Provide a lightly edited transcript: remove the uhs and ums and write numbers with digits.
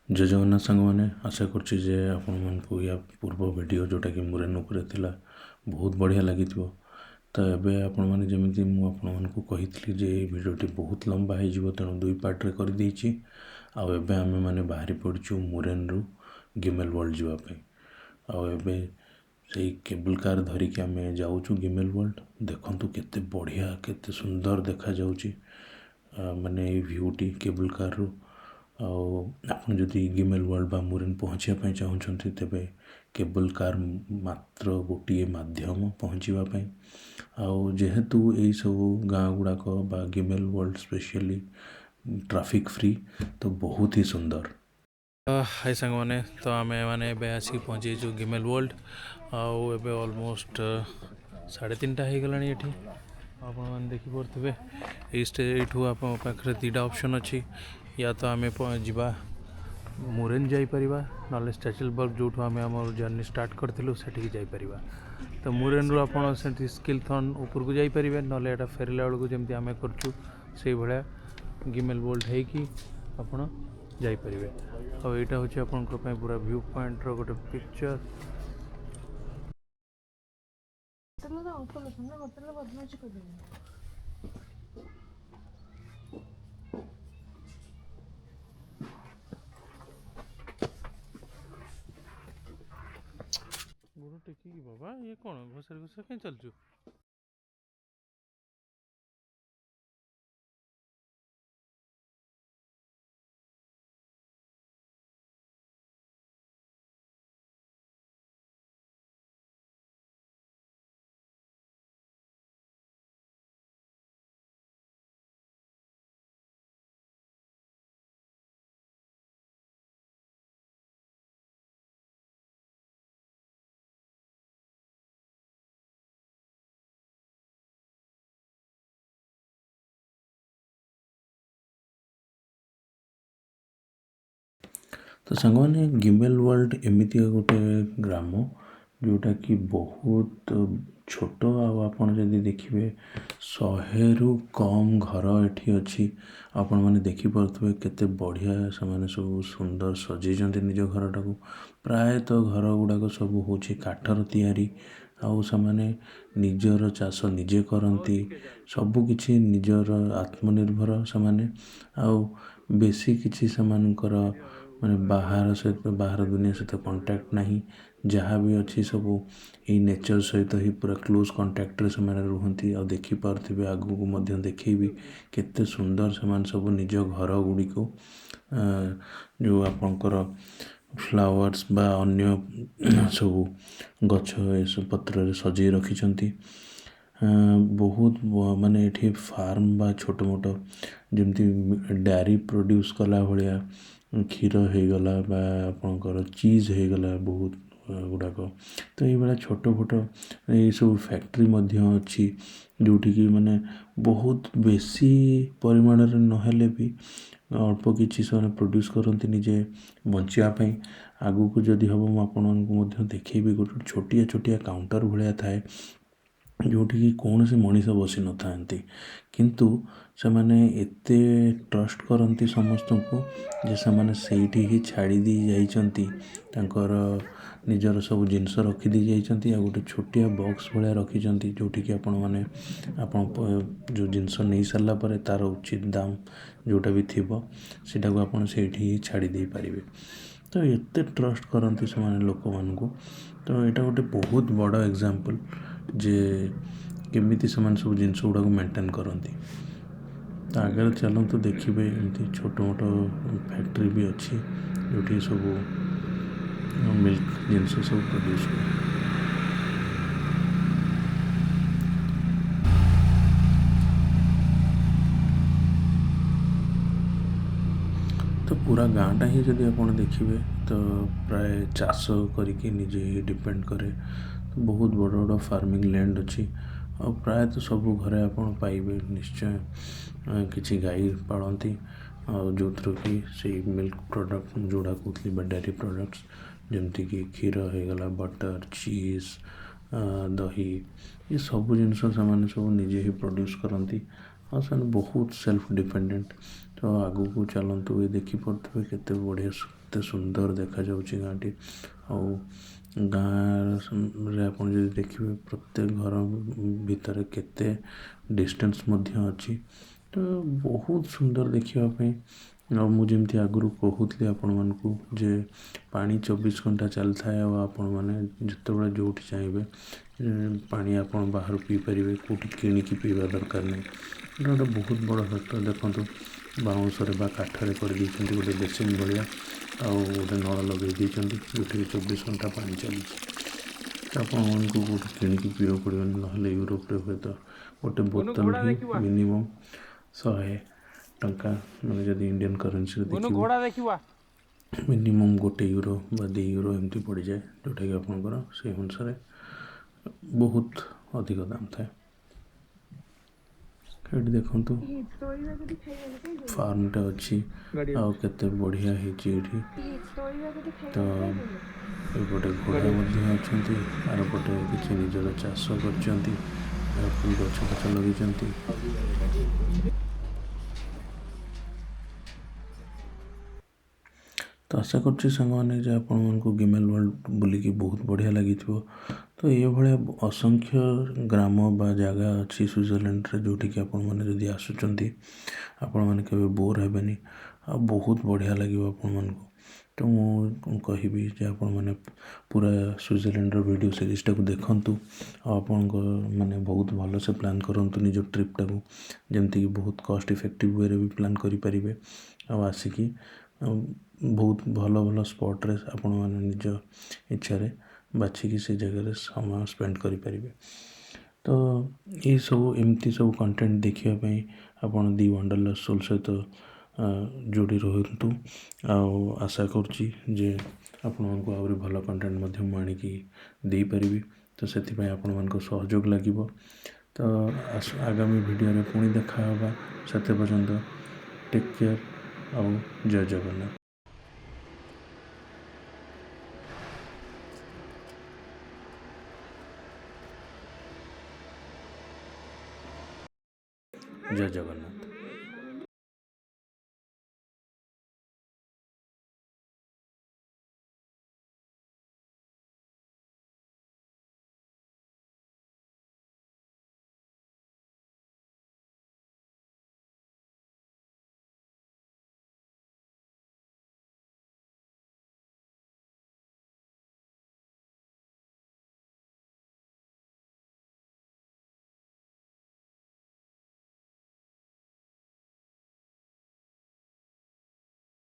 जय जगन्नाथ सांग मैंने आशा करुच्ची जे आपको या पूर्व वीडियो जोटा कि मुरेन उपरे थिला बहुत बढ़िया लगी तो एबे आपण माने जमिति मु आपण मानकु कहितली जे वीडियोटी बहुत लंबा हो जिवो तेणु दुई पार्ट रे कर देछि आउ एबे आमे माने बाहरी पड़छु मुरेन रु गिमेल वर्ल्ड जीवा पे आउ एबे सेई केबल कार धरिकी आमे जाउछु गिमेल वर्ल्ड देखंतु केते बढ़िया केते सुंदर देखा जाउची माने ए व्यूटी केबल कार रु ଆପଣ ଯଦି गिमेल वर्ल्ड बा मुरेन पहुँचा चाहूँगी तेरे केबल कार मात्र गोटे माध्यम पहुँचापी आउ जेहेतु यही सब गाँ गुड़ाक बा गिमेल वर्ल्ड स्पेशली ट्रैफिक फ्री तो बहुत ही सुंदर। हाय सांग मैंने तो आम मैंने आसिक पहुँचीचु गिमेल वर्ल्ड आउ एबे ऑलमोस्ट 3:30 हो गला ये आपने देखिपे यू आप पाखे दुटा ऑप्शन अच्छी या तो आम जा मुरेन जापर ना स्टैचलबर्ग जो आम आम जर्नी स्टार्ट करूँ से जापर तो मुरेन रू आप स्किलथन उपरकू जापर ना फेरला बेलू जमी आम करूँ से भाया गिमेल वर्ल्ड होपड़ जापर आईटा हूँ आप पूरा व्यू पॉइंट रो गोटे पिक्चर। गोड़ टेकी बाबा ये कौन घोषार घोषार कहीं चलचु तो सांग मैंने गिमेल वर्ल्ड एमती गोटे ग्राम जोटा कि बहुत छोट आपड़ जदि देखिए 100 रु कम घर एठी अच्छी आपण मैंने देखिपे केते बढ़िया से सब सुंदर सजेइछन्ति निज घर टाक प्रायतः घर गुड़ाक सब हूँ काठर तैयारी आउ से निजर चाष निजे करती सबकि निजर आत्मनिर्भर से आउ बेसी किसी से माने बाहर सहित बाहर दुनिया सहित कंटाक्ट नहीं जहाँ भी अच्छी सब ये नेचर सहित ही पूरा क्लोज कंटाक्ट रे से रुहति आ देखिपे आगू को देखेबी केते सुंदर से सब निज घर गुड़ी को जो आपणकर फ्लावर्स बा अन्य सब गछ सब पत्र सजे रखिंट बहुत माने ये फार्म बा छोट मोट जमती डेयरी प्रोड्यूस कला भाया क्षीर होगला आपणकर चीज होगला बहुत गुड़ाक तो ये छोट फोट ये सब फैक्ट्री अच्छी जोटिकी माने बहुत बेसी परिमाण नहेले भी अल्प किसी से प्रोड्यूस करती निजे बचापी आगू को जदि हम आपको देखेबी गोटे छोटिया छोटिया काउंटर भाया थाए जोटिकी कौन से मनीष बसी न था किंतु से माने एते ट्रस्ट करती समस्त को जे से ही छाड़ी दी जाइछंती तांकर निजर सब जिनस रखीदी जाइछंती आ गोटे छोटिया बॉक्स भाया रखिंट जोटिकी आपण मैंने जो जिनस नहीं सारा पर तार उचित दाम जोटा भी थी सीटा को आप ही छाड़ी दे पारे तो एते ट्रस्ट करती से लोक मानू तो यहाँ गोटे बहुत बड़ एग्जांपल जे केमिति से सब जिनस गुड़ा मेंटेन करती तो आगे चलते देखिए एमती छोट मोट फैक्ट्री भी अच्छी जो सब मिल्क जिनस सब प्रोड्यूस हुए। तो पूरा गाँटा ही जब आप देखिए तो प्राय चाष करके निजे ही डिपेंड करे तो बहुत बड़ बड़ फार्मिंग लैंड अच्छी और प्रायतः सब घरे आप पाइबे निश्चय किसी गाई पालती जो थ्रू कि से मिल्क प्रोडक्ट जोड़ा कहते डेयरी प्रोडक्ट्स जमती कि क्षीर होगला बटर चीज दही ये सब जिनस सब निजे ही प्रोड्यूस करती और बहुत सेल्फ डिपेंडेंट तो आगू को चलतु ये देखिपे केते बढ़िया केते सुंदर देखा जाउछि गाँटी आउ गाँ रे आपण जदि देखिबे प्रत्येक घर भितर केते डिस्टेंस मध्य अछि तो बहुत सुंदर देखिबा पई आ मु जेमती आगुरु कहूतली आपण मानकु जे पानी 24 घंटा चलथाय आ आपण माने जतेबेले जोठी चाहेबे पानी आपण बाहर पी परिबे कोठी किनिकी पीवा दरकार नै एटा गोटे बहुत बड़ सत्य देखंतु बाउंसरे बा काठरे कर दैछन्ती गोटे बेसिन भलिया आ गोटे नळ लगे दैछन्ती जोठी 24 घंटा पानी चलुछि आपण मानकु कोठी किनिकी पीवा पड़िबनि नहले यूरोप रे होय तो गोटे बोतल ही मिनिमम 100 टंका माने जदि इंडियन करेंसी देखिबे मिनिमम गोटे यूरो बा 2 यूरो एमती पड़ जाए जोटा कि आपंकर से अनुसार बहुत अधिक दाम थाए ये देखु फार्मटा अच्छी आउ केते बढ़िया होती तो एपटे घोड़ा अच्छा आर पटे किसी निजर चाष कर गछ फछ लगे तो आशा कर सांग आपण गिमेल वर्ल्ड बुलिकी बहुत बढ़िया लगी तो ये भाया असंख्य ग्राम बा जगह अच्छी स्विट्जरलैंड रे जोटी कि आपण मैंने जदि आसुचंती आपण मैंने केबे बोर हेबेनी आ बहुत बढ़िया लगे आपण मानकु तो मु कहबी जे आपण मैंने पूरा स्विट्जरलैंड रो वीडियो सीरीज टाको देखंतु आपण माने बहुत भल से प्लान करंतु निज ट्रिप टाको जेमती कि बहुत कॉस्ट इफेक्टिव वे रे भी प्लान करि परिबे आ आसिकी बहुत भल भल स्पॉट रे आपण माने निज इच्छा रे बाछिकी से जगह समय स्पेंड करें तो ये सब एमती सब कंटेंट देखापी आपड़ दि वंडरलस्ट सोल सहित जोड़ी रुहतु आशा करुच्ची जे आपण को आहरी भल कंटेंट आणिकी दे पारि तो से आपण मान सहयोग लगे तो आगामी वीडियो पुणी देखा से पर्यंत टेक केयर आउ जय जगन्नाथ जय जगन्नाथ।